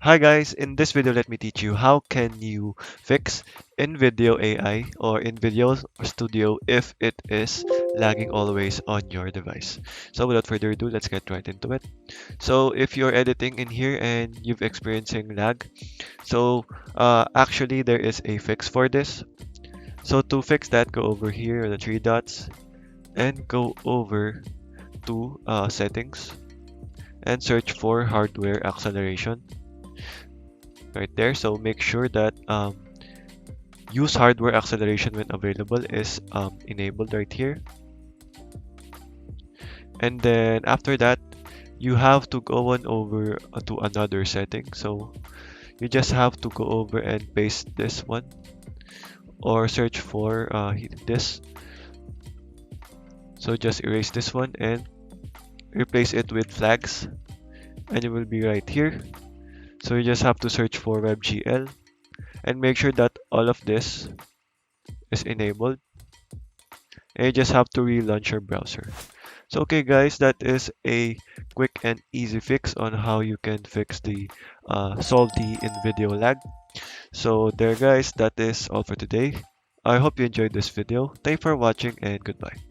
Hi guys, in this video let me teach you how can you fix InVideo AI or InVideo Studio if it is lagging always on your device. So without further ado, let's get right into it. So if you're editing in here and you've experiencing lag, actually there is a fix for this. So to fix that, go over here, the three dots, and go over to settings and search for hardware acceleration right there. So make sure that use hardware acceleration when available is enabled right here. And then after that, you have to go on over to another setting. So you just have to go over and paste this one or search for this. So just erase this one and replace it with flags, and it will be right here. So you just have to search for WebGL and make sure that all of this is enabled, and you just have to relaunch your browser. So okay guys, that is a quick and easy fix on how you can fix the solve the in video lag. So there guys, that is all for today. I hope you enjoyed this video. Thank you for watching and goodbye.